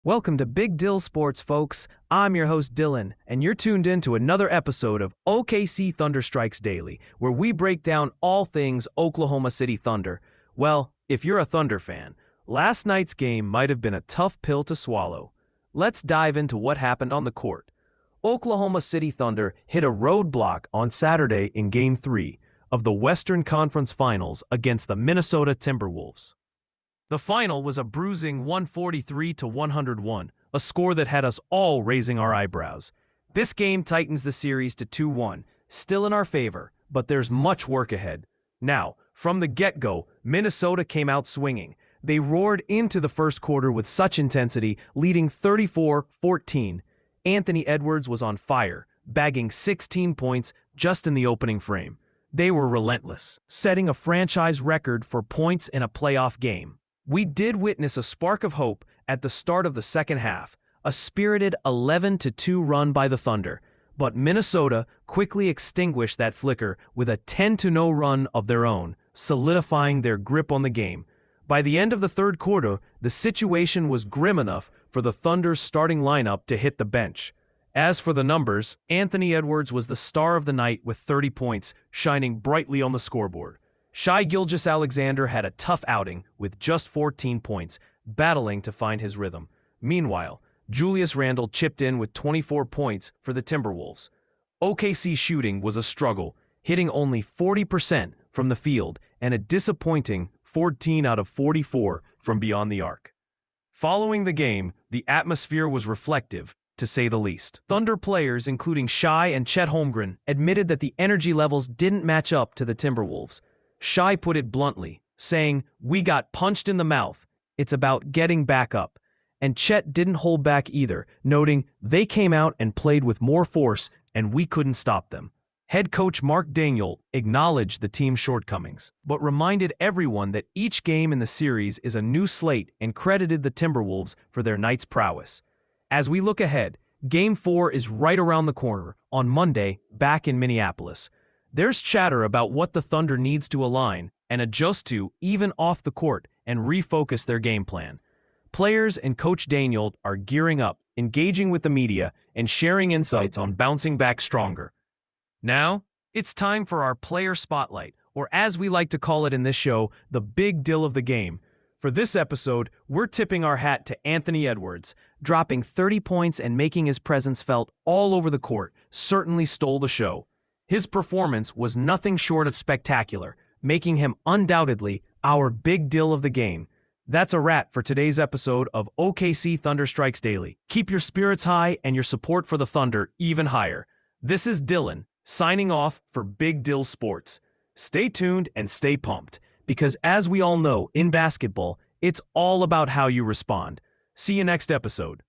Welcome to Big Dill Sports, folks. I'm your host, Dylan, and you're tuned in to another episode of OKC Thunder Strikes Daily, where we break down all things Oklahoma City Thunder. Well, if you're a Thunder fan, last night's game might have been a tough pill to swallow. Let's dive into what happened on the court. Oklahoma City Thunder hit a roadblock on Saturday in Game 3 of the Western Conference Finals against the Minnesota Timberwolves. The final was a bruising 143-101, a score that had us all raising our eyebrows. This game tightens the series to 2-1, still in our favor, but there's much work ahead. Now, from the get-go, Minnesota came out swinging. They roared into the first quarter with such intensity, leading 34-14. Anthony Edwards was on fire, bagging 16 points just in the opening frame. They were relentless, setting a franchise record for points in a playoff game. We did witness a spark of hope at the start of the second half, a spirited 11-2 run by the Thunder, but Minnesota quickly extinguished that flicker with a 10-0 run of their own, solidifying their grip on the game. By the end of the third quarter, the situation was grim enough for the Thunder's starting lineup to hit the bench. As for the numbers, Anthony Edwards was the star of the night with 30 points, shining brightly on the scoreboard. Shai Gilgeous-Alexander had a tough outing with just 14 points, battling to find his rhythm. Meanwhile, Julius Randle chipped in with 24 points for the Timberwolves. OKC shooting was a struggle, hitting only 40% from the field and a disappointing 14 out of 44 from beyond the arc. Following the game, the atmosphere was reflective, to say the least. Thunder players, including Shai and Chet Holmgren, admitted that the energy levels didn't match up to the Timberwolves. Shai put it bluntly, saying, "We got punched in the mouth. It's about getting back up." And Chet didn't hold back either, noting, "They came out and played with more force, and we couldn't stop them." Head coach Mark Daniel acknowledged the team's shortcomings, but reminded everyone that each game in the series is a new slate and credited the Timberwolves for their night's prowess. As we look ahead, Game 4 is right around the corner, on Monday, back in Minneapolis. There's chatter about what the Thunder needs to align and adjust to even off the court and refocus their game plan. Players and Coach Daniel are gearing up, engaging with the media, and sharing insights on bouncing back stronger. Now, it's time for our player spotlight, or as we like to call it in this show, the big deal of the game. For this episode, we're tipping our hat to Anthony Edwards. Dropping 30 points and making his presence felt all over the court certainly stole the show. His performance was nothing short of spectacular, making him undoubtedly our big deal of the game. That's a wrap for today's episode of OKC Thunder Strikes Daily. Keep your spirits high and your support for the Thunder even higher. This is Dylan, signing off for Big Dill Sports. Stay tuned and stay pumped, because as we all know, in basketball, it's all about how you respond. See you next episode.